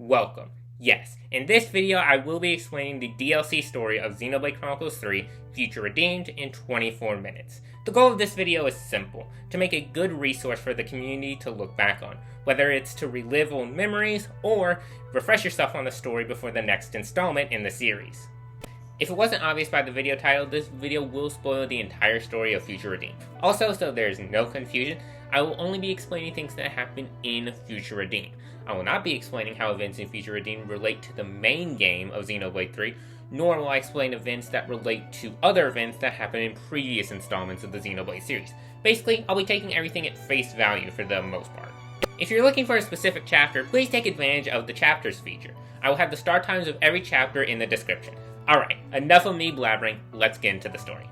welcome. Yes, in this video I will be explaining the DLC story of Xenoblade Chronicles 3, Future Redeemed, in 24 minutes. The goal of this video is simple, to make a good resource for the community to look back on, whether it's to relive old memories, or refresh yourself on the story before the next installment in the series. If it wasn't obvious by the video title, this video will spoil the entire story of Future Redeemed. Also, so there's no confusion, I will only be explaining things that happen in Future Redeemed. I will not be explaining how events in Future Redeemed relate to the main game of Xenoblade 3, nor will I explain events that relate to other events that happen in previous installments of the Xenoblade series. Basically, I'll be taking everything at face value for the most part. If you're looking for a specific chapter, please take advantage of the chapters feature. I will have the start times of every chapter in the description. Alright, enough of me blabbering, let's get into the story.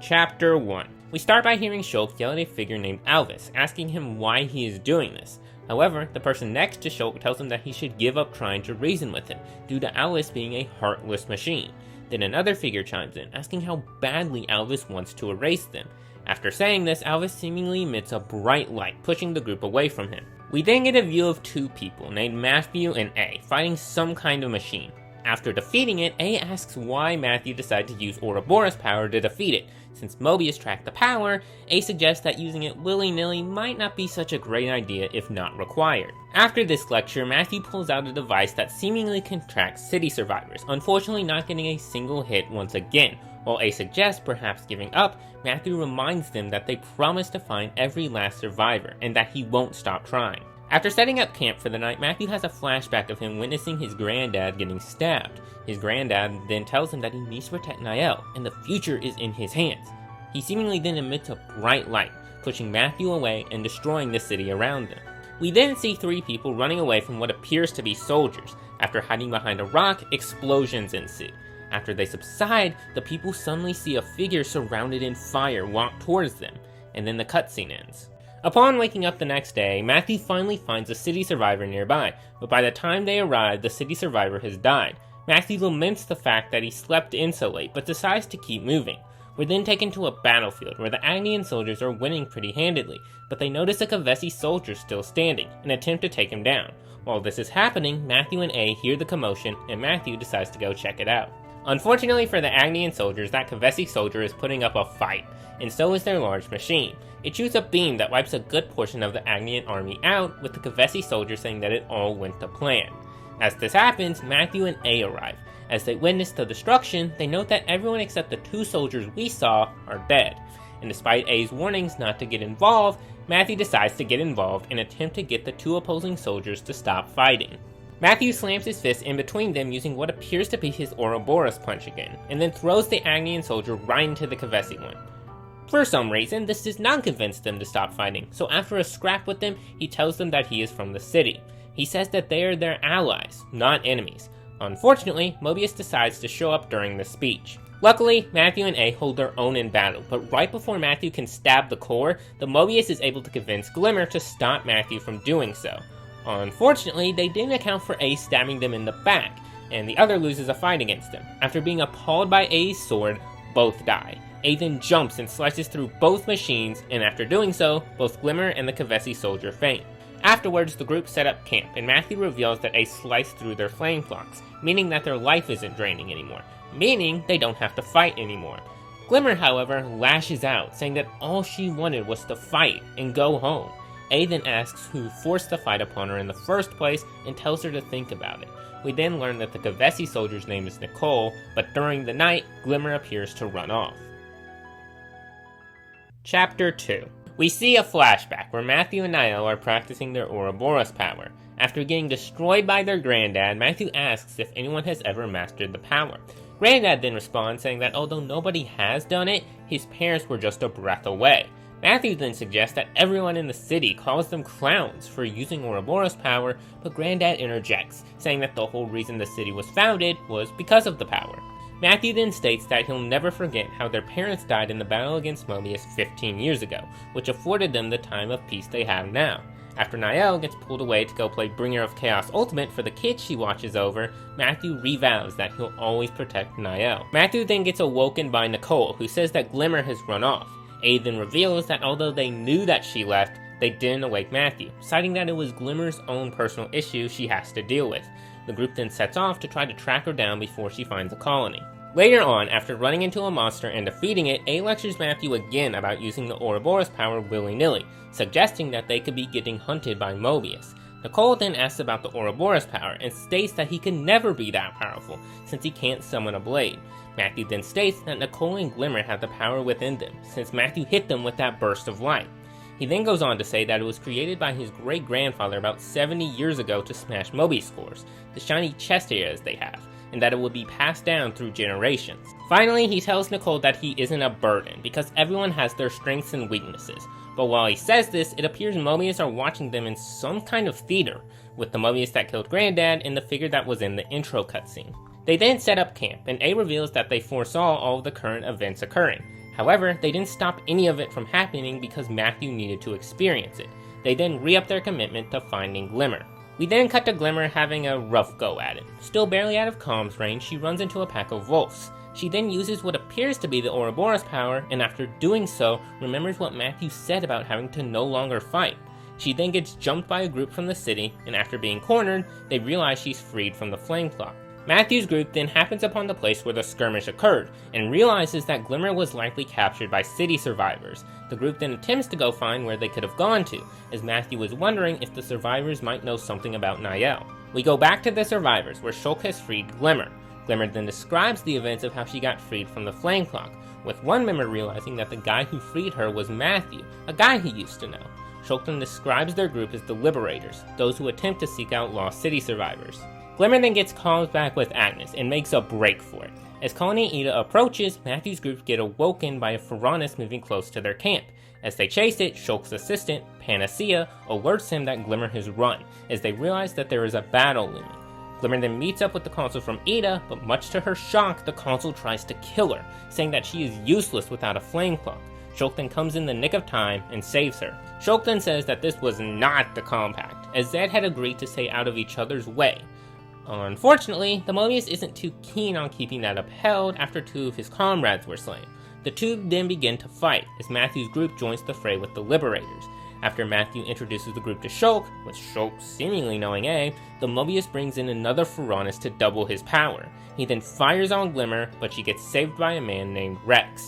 Chapter 1. We start by hearing Shulk yell at a figure named Alvis, asking him why he is doing this. However, the person next to Shulk tells him that he should give up trying to reason with him, due to Alvis being a heartless machine. Then another figure chimes in, asking how badly Alvis wants to erase them. After saying this, Alvis seemingly emits a bright light, pushing the group away from him. We then get a view of two people, named Matthew and A, fighting some kind of machine. After defeating it, A asks why Matthew decided to use Ouroboros power to defeat it. Since Mobius tracked the power, A suggests that using it willy-nilly might not be such a great idea if not required. After this lecture, Matthew pulls out a device that seemingly can track city survivors, unfortunately not getting a single hit once again. While A suggests perhaps giving up, Matthew reminds them that they promised to find every last survivor, and that he won't stop trying. After setting up camp for the night, Matthew has a flashback of him witnessing his granddad getting stabbed. His granddad then tells him that he needs to protect Niall, and the future is in his hands. He seemingly then emits a bright light, pushing Matthew away and destroying the city around them. We then see three people running away from what appears to be soldiers. After hiding behind a rock, explosions ensue. After they subside, the people suddenly see a figure surrounded in fire walk towards them, and then the cutscene ends. Upon waking up the next day, Matthew finally finds a city survivor nearby, but by the time they arrive, the city survivor has died. Matthew laments the fact that he slept in so late, but decides to keep moving. We're then taken to a battlefield where the Agnian soldiers are winning pretty handedly, but they notice a Kavesi soldier still standing, and attempt to take him down. While this is happening, Matthew and A hear the commotion, and Matthew decides to go check it out. Unfortunately for the Agnian soldiers, that Kavesi soldier is putting up a fight, and so is their large machine. It shoots a beam that wipes a good portion of the Agnian army out, with the Kavesi soldiers saying that it all went to plan. As this happens, Matthew and A arrive. As they witness the destruction, they note that everyone except the two soldiers we saw are dead. And despite A's warnings not to get involved, Matthew decides to get involved and attempt to get the two opposing soldiers to stop fighting. Matthew slams his fist in between them using what appears to be his Ouroboros punch again, and then throws the Agnian soldier right into the Kavesi one. For some reason, this does not convince them to stop fighting, so after a scrap with them, he tells them that he is from the city. He says that they are their allies, not enemies. Unfortunately, Mobius decides to show up during the speech. Luckily, Matthew and A hold their own in battle, but right before Matthew can stab the core, the Mobius is able to convince Glimmer to stop Matthew from doing so. Unfortunately, they didn't account for A stabbing them in the back, and the other loses a fight against him. After being appalled by A's sword, both die. A then jumps and slices through both machines, and after doing so, both Glimmer and the Kavesi soldier faint. Afterwards, the group set up camp, and Matthew reveals that A sliced through their flame clocks, meaning that their life isn't draining anymore, meaning they don't have to fight anymore. Glimmer, however, lashes out, saying that all she wanted was to fight and go home. A then asks who forced the fight upon her in the first place and tells her to think about it. We then learn that the Kavesi soldier's name is Nicole, but during the night, Glimmer appears to run off. Chapter 2. We see a flashback where Matthew and Niall are practicing their Ouroboros power. After getting destroyed by their granddad, Matthew asks if anyone has ever mastered the power. Granddad then responds saying that although nobody has done it, his parents were just a breath away. Matthew then suggests that everyone in the city calls them clowns for using Ouroboros power, but Granddad interjects, saying that the whole reason the city was founded was because of the power. Matthew then states that he'll never forget how their parents died in the battle against Mobius 15 years ago, which afforded them the time of peace they have now. After Niall gets pulled away to go play Bringer of Chaos Ultimate for the kids she watches over, Matthew revows that he'll always protect Niall. Matthew then gets awoken by Nicole, who says that Glimmer has run off. A then reveals that although they knew that she left, they didn't awake Matthew, citing that it was Glimmer's own personal issue she has to deal with. The group then sets off to try to track her down before she finds a colony. Later on, after running into a monster and defeating it, A lectures Matthew again about using the Ouroboros power willy-nilly, suggesting that they could be getting hunted by Mobius. Nicole then asks about the Ouroboros power and states that he can never be that powerful, since he can't summon a blade. Matthew then states that Nicole and Glimmer have the power within them, since Matthew hit them with that burst of light. He then goes on to say that it was created by his great-grandfather about 70 years ago to smash Mobius cores, the shiny chest areas they have, and that it would be passed down through generations. Finally, he tells Nicole that he isn't a burden, because everyone has their strengths and weaknesses. But while he says this, it appears Mobius are watching them in some kind of theater, with the Mobius that killed Granddad and the figure that was in the intro cutscene. They then set up camp, and A reveals that they foresaw all of the current events occurring. However, they didn't stop any of it from happening because Matthew needed to experience it. They then re-up their commitment to finding Glimmer. We then cut to Glimmer having a rough go at it. Still barely out of comms range, she runs into a pack of wolves. She then uses what appears to be the Ouroboros power, and after doing so, remembers what Matthew said about having to no longer fight. She then gets jumped by a group from the city, and after being cornered, they realize she's freed from the flame clock. Matthew's group then happens upon the place where the skirmish occurred, and realizes that Glimmer was likely captured by city survivors. The group then attempts to go find where they could have gone to, as Matthew is wondering if the survivors might know something about Niall. We go back to the survivors, where Shulk has freed Glimmer. Glimmer then describes the events of how she got freed from the flame clock, with one member realizing that the guy who freed her was Matthew, a guy he used to know. Shulk then describes their group as the Liberators, those who attempt to seek out lost city survivors. Glimmer then gets comms back with Agnes and makes a break for it. As Colony Ida approaches, Matthew's group get awoken by a Furanus moving close to their camp. As they chase it, Shulk's assistant, Panacea, alerts him that Glimmer has run, as they realize that there is a battle looming. Glimmer then meets up with the consul from Ida, but much to her shock, the consul tries to kill her, saying that she is useless without a flame clock. Shulk then comes in the nick of time and saves her. Shulk then says that this was not the compact, as Zed had agreed to stay out of each other's way. Unfortunately, the Mobius isn't too keen on keeping that upheld after two of his comrades were slain. The two then begin to fight, as Matthew's group joins the fray with the Liberators. After Matthew introduces the group to Shulk, with Shulk seemingly knowing A, the Mobius brings in another Furanus to double his power. He then fires on Glimmer, but she gets saved by a man named Rex.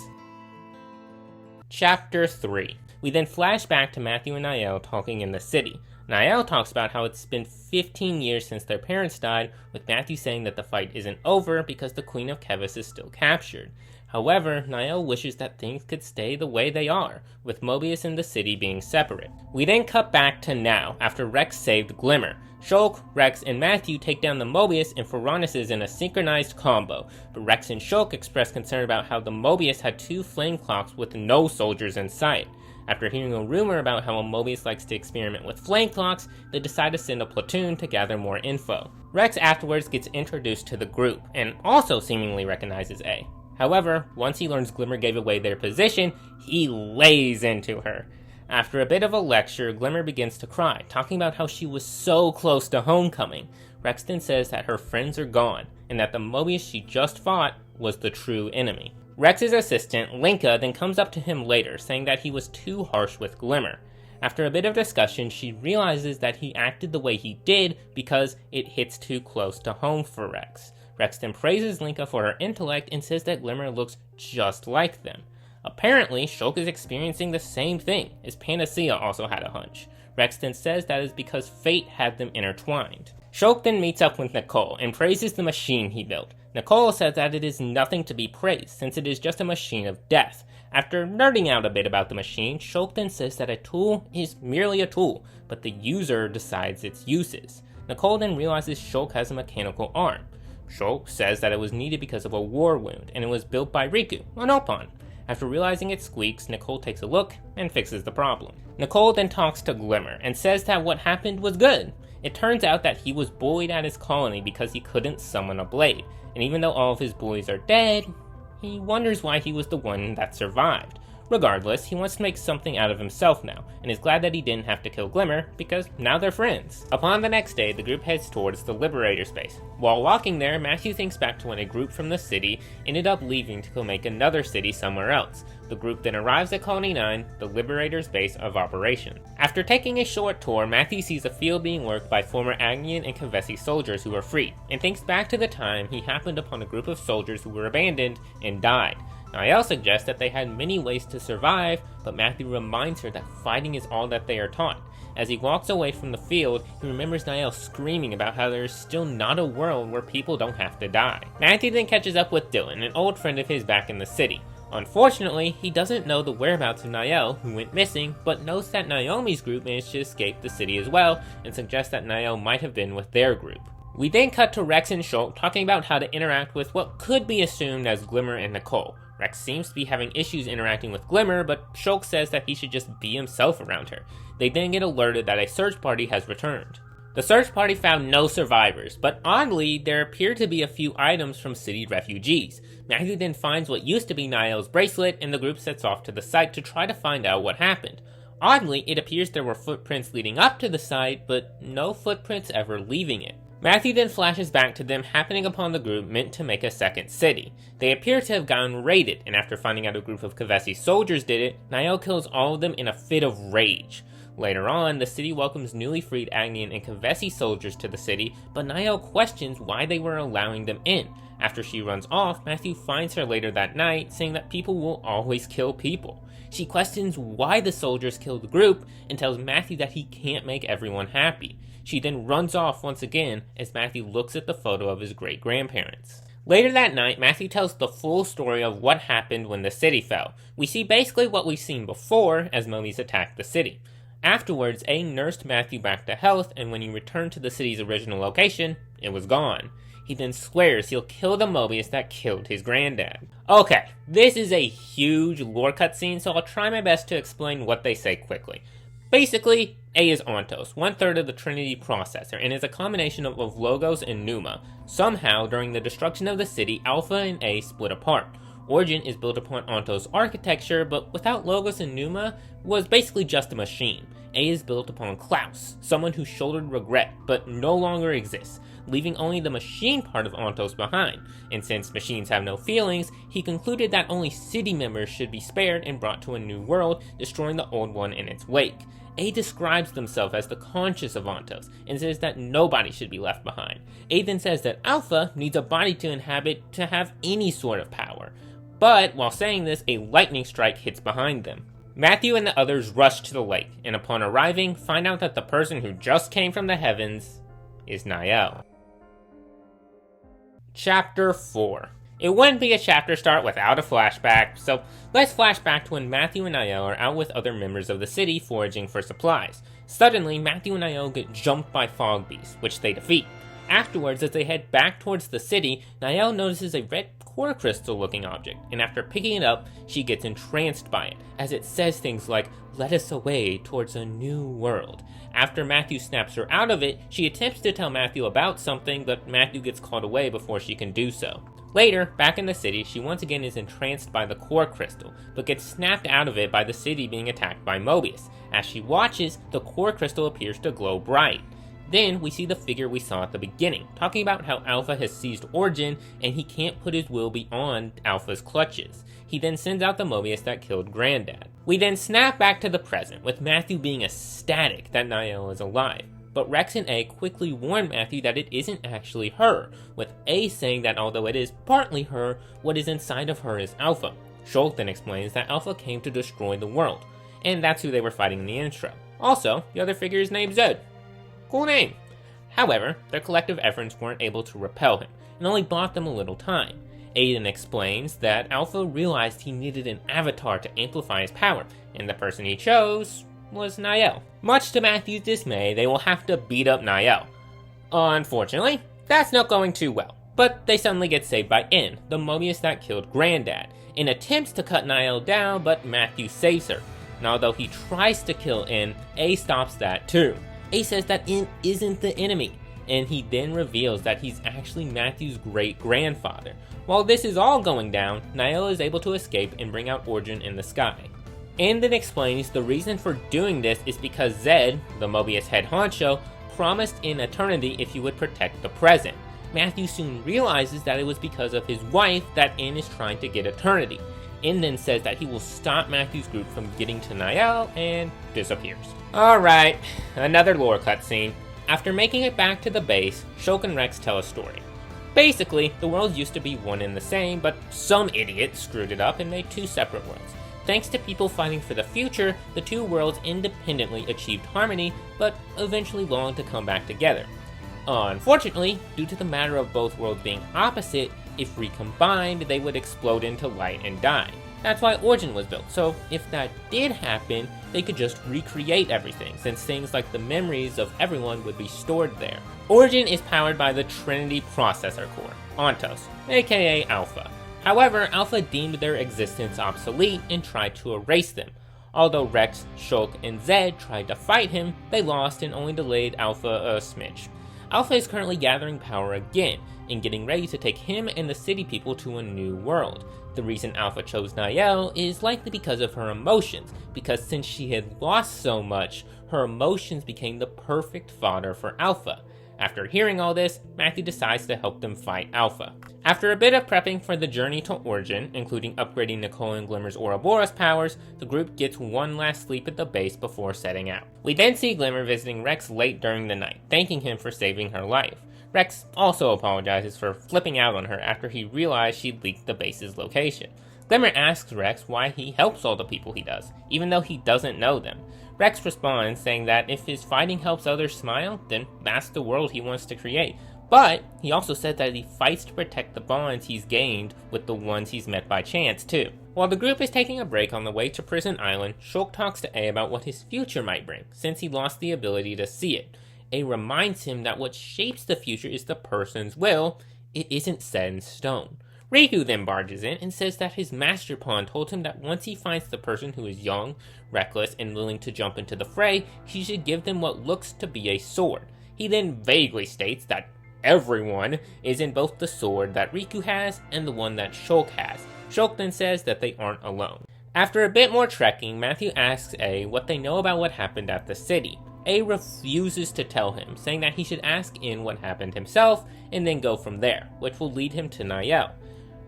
Chapter 3. We then flash back to Matthew and Niall talking in the city. Niall talks about how it's been 15 years since their parents died, with Matthew saying that the fight isn't over because the Queen of Kevis is still captured. However, Niall wishes that things could stay the way they are, with Mobius and the city being separate. We then cut back to now, after Rex saved Glimmer. Shulk, Rex, and Matthew take down the Mobius and Furanus in a synchronized combo, but Rex and Shulk express concern about how the Mobius had two flame clocks with no soldiers in sight. After hearing a rumor about how a Mobius likes to experiment with flame clocks, they decide to send a platoon to gather more info. Rex afterwards gets introduced to the group, and also seemingly recognizes A. However, once he learns Glimmer gave away their position, he lays into her. After a bit of a lecture, Glimmer begins to cry, talking about how she was so close to homecoming. Rex then says that her friends are gone, and that the Mobius she just fought was the true enemy. Rex's assistant, Linka, then comes up to him later, saying that he was too harsh with Glimmer. After a bit of discussion, she realizes that he acted the way he did because it hits too close to home for Rex. Rex then praises Linka for her intellect and says that Glimmer looks just like them. Apparently, Shulk is experiencing the same thing, as Panacea also had a hunch. Rex then says that is because fate had them intertwined. Shulk then meets up with Nicole and praises the machine he built. Nicole says that it is nothing to be praised, since it is just a machine of death. After nerding out a bit about the machine, Shulk then says that a tool is merely a tool, but the user decides its uses. Nicole then realizes Shulk has a mechanical arm. Shulk says that it was needed because of a war wound, and it was built by Riku, an Opon. After realizing it squeaks, Nicole takes a look and fixes the problem. Nicole then talks to Glimmer and says that what happened was good. It turns out that he was bullied at his colony because he couldn't summon a blade, and even though all of his bullies are dead, he wonders why he was the one that survived. Regardless, he wants to make something out of himself now, and is glad that he didn't have to kill Glimmer, because now they're friends. Upon the next day, the group heads towards the Liberator space. While walking there, Matthew thinks back to when a group from the city ended up leaving to go make another city somewhere else, The group then arrives at Colony 9, the Liberators' base of operation. After taking a short tour, Matthew sees a field being worked by former Agnian and Kavesi soldiers who were freed, and thinks back to the time he happened upon a group of soldiers who were abandoned and died. Niall suggests that they had many ways to survive, but Matthew reminds her that fighting is all that they are taught. As he walks away from the field, he remembers Niall screaming about how there is still not a world where people don't have to die. Matthew then catches up with Dylan, an old friend of his back in the city. Unfortunately, he doesn't know the whereabouts of Niall, who went missing, but knows that Naomi's group managed to escape the city as well, and suggests that Niall might have been with their group. We then cut to Rex and Shulk talking about how to interact with what could be assumed as Glimmer and Nicole. Rex seems to be having issues interacting with Glimmer, but Shulk says that he should just be himself around her. They then get alerted that a search party has returned. The search party found no survivors, but oddly, there appear to be a few items from city refugees. Matthew then finds what used to be Niall's bracelet, and the group sets off to the site to try to find out what happened. Oddly, it appears there were footprints leading up to the site, but no footprints ever leaving it. Matthew then flashes back to them happening upon the group meant to make a second city. They appear to have gotten raided, and after finding out a group of Kavesi soldiers did it, Niall kills all of them in a fit of rage. Later on, the city welcomes newly freed Agnian and Kavesi soldiers to the city, but Niall questions why they were allowing them in. After she runs off, Matthew finds her later that night, saying that people will always kill people. She questions why the soldiers killed the group, and tells Matthew that he can't make everyone happy. She then runs off once again as Matthew looks at the photo of his great-grandparents. Later that night, Matthew tells the full story of what happened when the city fell. We see basically what we've seen before as mummies attacked the city. Afterwards, A nursed Matthew back to health, and when he returned to the city's original location, it was gone. He then swears he'll kill the Mobius that killed his granddad. Okay, this is a huge lore cutscene, so I'll try my best to explain what they say quickly. Basically, A is Ontos, 1/3 of the Trinity processor, and is a combination of Logos and Pneuma. Somehow, during the destruction of the city, Alpha and A split apart. Origin is built upon Ontos architecture, but without Logos and Pneuma, was basically just a machine. A is built upon Klaus, someone who shouldered regret, but no longer exists, leaving only the machine part of Ontos behind. And since machines have no feelings, he concluded that only city members should be spared and brought to a new world, destroying the old one in its wake. A describes themselves as the conscious of Ontos, and says that nobody should be left behind. A then says that Alpha needs a body to inhabit to have any sort of power. But, while saying this, a lightning strike hits behind them. Matthew and the others rush to the lake, and upon arriving, find out that the person who just came from the heavens is Niall. Chapter 4. It wouldn't be a chapter start without a flashback, so let's flash back to when Matthew and Niall are out with other members of the city foraging for supplies. Suddenly, Matthew and Niall get jumped by fog beasts, which they defeat. Afterwards, as they head back towards the city, Niall notices a red core crystal looking object, and after picking it up, she gets entranced by it, as it says things like, "Let us away towards a new world." After Matthew snaps her out of it, she attempts to tell Matthew about something, but Matthew gets called away before she can do so. Later, back in the city, she once again is entranced by the core crystal, but gets snapped out of it by the city being attacked by Mobius. As she watches, the core crystal appears to glow bright. Then, we see the figure we saw at the beginning, talking about how Alpha has seized Origin, and he can't put his will beyond Alpha's clutches. He then sends out the Mobius that killed Granddad. We then snap back to the present, with Matthew being ecstatic that Niall is alive. But Rex and A quickly warn Matthew that it isn't actually her, with A saying that although it is partly her, what is inside of her is Alpha. Shulk then explains that Alpha came to destroy the world, and that's who they were fighting in the intro. Also, the other figure is named Zed. Cool name. However, their collective efforts weren't able to repel him, and only bought them a little time. Aiden explains that Alpha realized he needed an avatar to amplify his power, and the person he chose was Niall. Much to Matthew's dismay, they will have to beat up Niall. Unfortunately, that's not going too well, but they suddenly get saved by N, the Mobius that killed Granddad. N attempts to cut Niall down, but Matthew saves her. And although he tries to kill N, A stops that too. A says that N isn't the enemy, and he then reveals that he's actually Matthew's great-grandfather. While this is all going down, Niall is able to escape and bring out Origin in the sky. And then explains the reason for doing this is because Zed, the Mobius head honcho, promised in eternity if he would protect the present. Matthew soon realizes that it was because of his wife that N is trying to get eternity. and then says that he will stop Matthew's group from getting to Niall and disappears. Alright, another lore cutscene. After making it back to the base, Shulk and Rex tell a story. Basically, the worlds used to be one and the same, but some idiot screwed it up and made two separate worlds. Thanks to people fighting for the future, the two worlds independently achieved harmony, but eventually longed to come back together. Unfortunately, due to the matter of both worlds being opposite, if recombined, they would explode into light and die. That's why Origin was built, so if that did happen, they could just recreate everything, since things like the memories of everyone would be stored there. Origin is powered by the Trinity Processor Core, Ontos, aka Alpha. However, Alpha deemed their existence obsolete and tried to erase them. Although Rex, Shulk, and Zed tried to fight him, they lost and only delayed Alpha a smidge. Alpha is currently gathering power again, and getting ready to take him and the city people to a new world. The reason Alpha chose Niall is likely because of her emotions, because since she had lost so much, her emotions became the perfect fodder for Alpha. After hearing all this, Matthew decides to help them fight Alpha. After a bit of prepping for the journey to Origin, including upgrading Nicole and Glimmer's Ouroboros powers, the group gets one last sleep at the base before setting out. We then see Glimmer visiting Rex late during the night, thanking him for saving her life. Rex also apologizes for flipping out on her after he realized she'd leaked the base's location. Glimmer asks Rex why he helps all the people he does, even though he doesn't know them. Rex responds saying that if his fighting helps others smile, then that's the world he wants to create. But he also said that he fights to protect the bonds he's gained with the ones he's met by chance too. While the group is taking a break on the way to Prison Island, Shulk talks to A about what his future might bring, since he lost the ability to see it. A reminds him that what shapes the future is the person's will, it isn't set in stone. Riku then barges in and says that his master pawn told him that once he finds the person who is young, reckless, and willing to jump into the fray, he should give them what looks to be a sword. He then vaguely states that everyone is in both the sword that Riku has and the one that Shulk has. Shulk then says that they aren't alone. After a bit more trekking, Matthew asks A what they know about what happened at the city. A refuses to tell him, saying that he should ask In what happened himself and then go from there, which will lead him to Niall.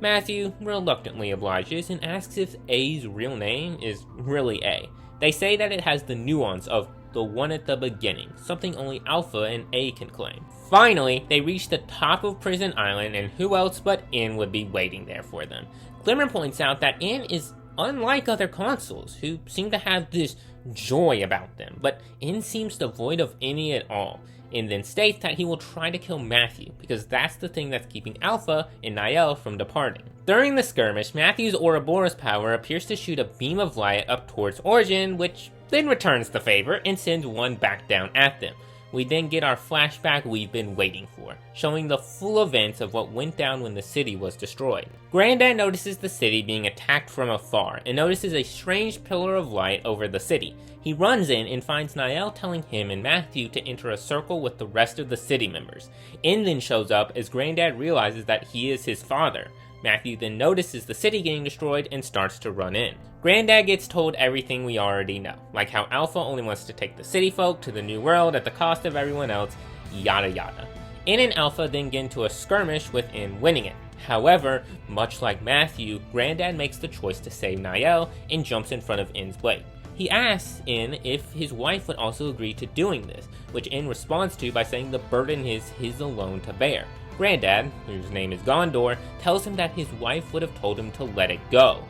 Matthew reluctantly obliges and asks if A's real name is really A. They say that it has the nuance of the one at the beginning, something only Alpha and A can claim. Finally, they reach the top of Prison Island, and who else but In would be waiting there for them. Glimmer points out that In is unlike other consuls, who seem to have this joy about them, but In seems devoid of any at all, and then states that he will try to kill Matthew, because that's the thing that's keeping Alpha and Niall from departing. During the skirmish, Matthew's Ouroboros power appears to shoot a beam of light up towards Origin, which then returns the favor and sends one back down at them. We then get our flashback we've been waiting for, showing the full events of what went down when the city was destroyed. Granddad notices the city being attacked from afar, and notices a strange pillar of light over the city. He runs in and finds Niall telling him and Matthew to enter a circle with the rest of the city members. In then shows up as Granddad realizes that he is his father. Matthew then notices the city getting destroyed and starts to run in. Granddad gets told everything we already know, like how Alpha only wants to take the city folk to the new world at the cost of everyone else, yada yada. In and Alpha then get into a skirmish with In winning it. However, much like Matthew, Granddad makes the choice to save Niall and jumps in front of In's blade. He asks In if his wife would also agree to doing this, which In responds to by saying the burden is his alone to bear. Granddad, whose name is Gondor, tells him that his wife would have told him to let it go.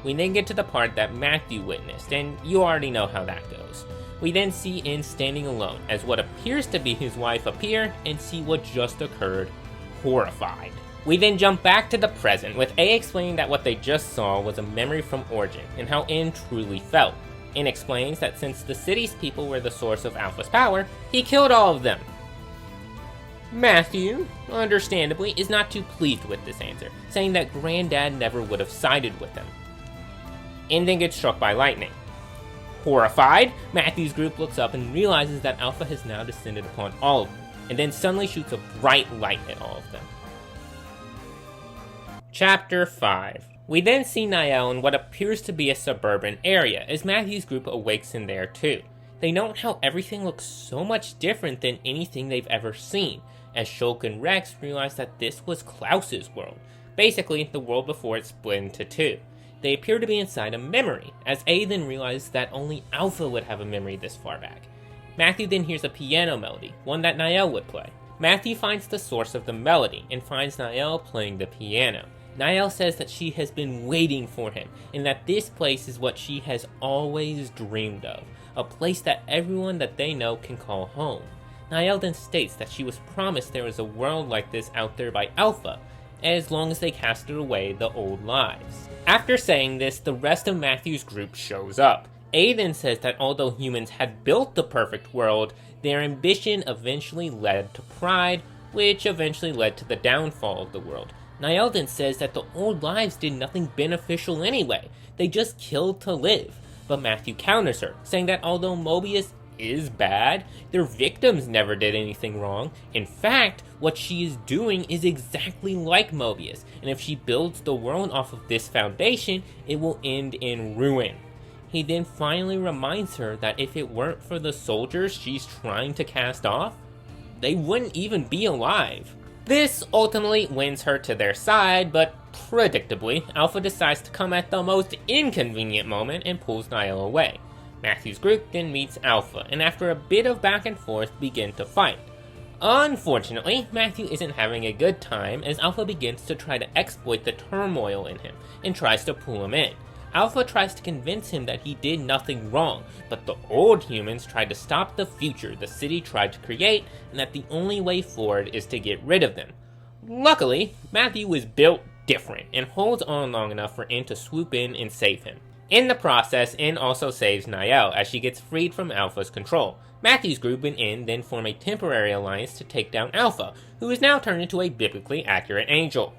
We then get to the part that Matthew witnessed, and you already know how that goes. We then see In standing alone as what appears to be his wife appear and see what just occurred, horrified. We then jump back to the present, with A explaining that what they just saw was a memory from Origin, and how In truly felt. In explains that since the city's people were the source of Alpha's power, he killed all of them. Matthew, understandably, is not too pleased with this answer, saying that Granddad never would have sided with him. In then gets struck by lightning. Horrified, Matthew's group looks up and realizes that Alpha has now descended upon all of them, and then suddenly shoots a bright light at all of them. Chapter 5. We then see Niall in what appears to be a suburban area, as Matthew's group awakes in there too. They note how everything looks so much different than anything they've ever seen, as Shulk and Rex realize that this was Klaus's world, basically the world before it split into two. They appear to be inside a memory, as A then realizes that only Alpha would have a memory this far back. Matthew then hears a piano melody, one that Niall would play. Matthew finds the source of the melody and finds Niall playing the piano. Niall says that she has been waiting for him, and that this place is what she has always dreamed of, a place that everyone that they know can call home. Niall then states that she was promised there was a world like this out there by Alpha, as long as they casted away the old lives. After saying this, the rest of Matthew's group shows up. A then says that although humans had built the perfect world, their ambition eventually led to pride, which eventually led to the downfall of the world. Niall then says that the old lives did nothing beneficial anyway, they just killed to live. But Matthew counters her, saying that although Mobius is bad, their victims never did anything wrong. In fact, what she is doing is exactly like Mobius, and if she builds the world off of this foundation, it will end in ruin. He then finally reminds her that if it weren't for the soldiers she's trying to cast off, they wouldn't even be alive. This ultimately wins her to their side, but predictably, Alpha decides to come at the most inconvenient moment and pulls Niall away. Matthew's group then meets Alpha, and after a bit of back and forth, begin to fight. Unfortunately, Matthew isn't having a good time as Alpha begins to try to exploit the turmoil in him, and tries to pull him in. Alpha tries to convince him that he did nothing wrong, but the old humans tried to stop the future the city tried to create, and that the only way forward is to get rid of them. Luckily, Matthew was built different, and holds on long enough for N to swoop in and save him. In the process, N also saves Niall as she gets freed from Alpha's control. Matthew's group and N then form a temporary alliance to take down Alpha, who is now turned into a biblically accurate angel.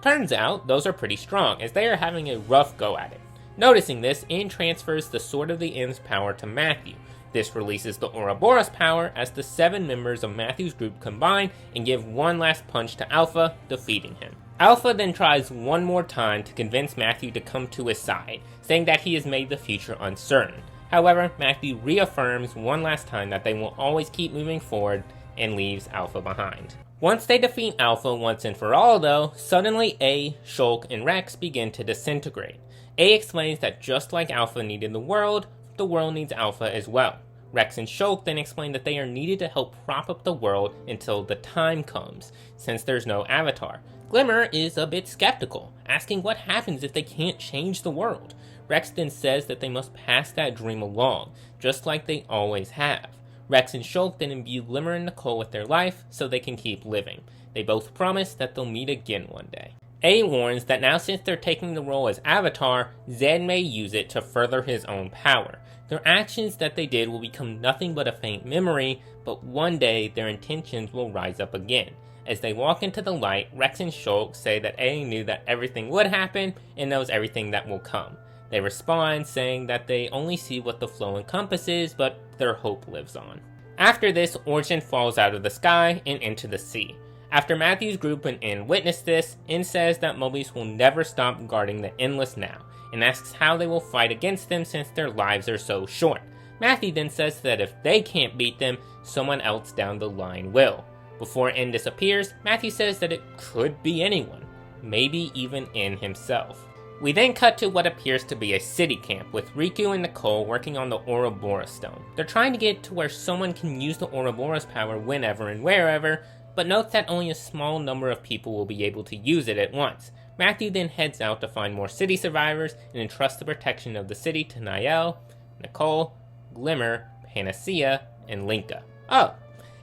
Turns out, those are pretty strong, as they are having a rough go at it. Noticing this, N transfers the Sword of the End's power to Matthew. This releases the Ouroboros power as the 7 members of Matthew's group combine and give one last punch to Alpha, defeating him. Alpha then tries one more time to convince Matthew to come to his side, saying that he has made the future uncertain. However, Matthew reaffirms one last time that they will always keep moving forward and leaves Alpha behind. Once they defeat Alpha once and for all though, suddenly A, Shulk, and Rex begin to disintegrate. A explains that just like Alpha needed the world needs Alpha as well. Rex and Shulk then explain that they are needed to help prop up the world until the time comes, since there's no Avatar. Glimmer is a bit skeptical, asking what happens if they can't change the world. Rex then says that they must pass that dream along, just like they always have. Rex and Shulk then imbue Glimmer and Nicole with their life so they can keep living. They both promise that they'll meet again one day. A warns that now since they're taking the role as Avatar, Zed may use it to further his own power. Their actions that they did will become nothing but a faint memory, but one day their intentions will rise up again. As they walk into the light, Rex and Shulk say that A knew that everything would happen and knows everything that will come. They respond saying that they only see what the flow encompasses, but their hope lives on. After this, Origin falls out of the sky and into the sea. After Matthew's group and N witness this, N says that Mobius will never stop guarding the Endless now, and asks how they will fight against them since their lives are so short. Matthew then says that if they can't beat them, someone else down the line will. Before N disappears, Matthew says that it could be anyone, maybe even N himself. We then cut to what appears to be a city camp, with Riku and Nicole working on the Ouroboros stone. They're trying to get to where someone can use the Ouroboros power whenever and wherever, but notes that only a small number of people will be able to use it at once. Matthew then heads out to find more city survivors and entrusts the protection of the city to Niall, Nicole, Glimmer, Panacea, and Linka. Oh,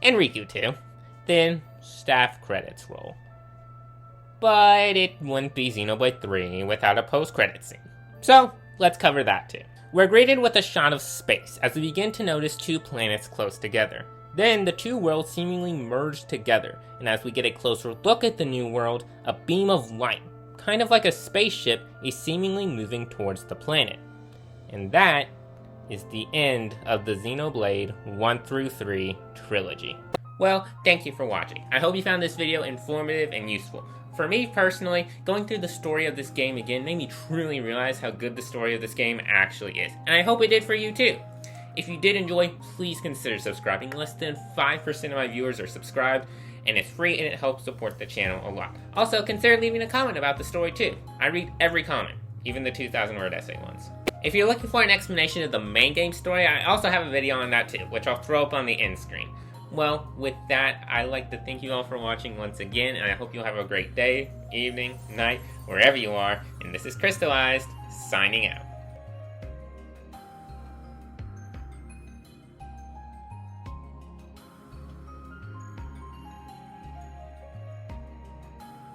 and Riku too. Then, staff credits roll. But it wouldn't be Xenoblade 3 without a post-credit scene. So, let's cover that too. We're greeted with a shot of space as we begin to notice 2 planets close together. Then, the 2 worlds seemingly merge together, and as we get a closer look at the new world, a beam of light, kind of like a spaceship, is seemingly moving towards the planet. And that is the end of the Xenoblade 1-3 trilogy. Well, thank you for watching. I hope you found this video informative and useful. For me personally, going through the story of this game again made me truly realize how good the story of this game actually is. And I hope it did for you too. If you did enjoy, please consider subscribing. Less than 5% of my viewers are subscribed, and it's free and it helps support the channel a lot. Also, consider leaving a comment about the story too. I read every comment. even the 2,000 word essay ones. If you're looking for an explanation of the main game story, I also have a video on that too, which I'll throw up on the end screen. Well, with that, I'd like to thank you all for watching once again, and I hope you'll have a great day, evening, night, wherever you are, and this is Crystalized, signing out.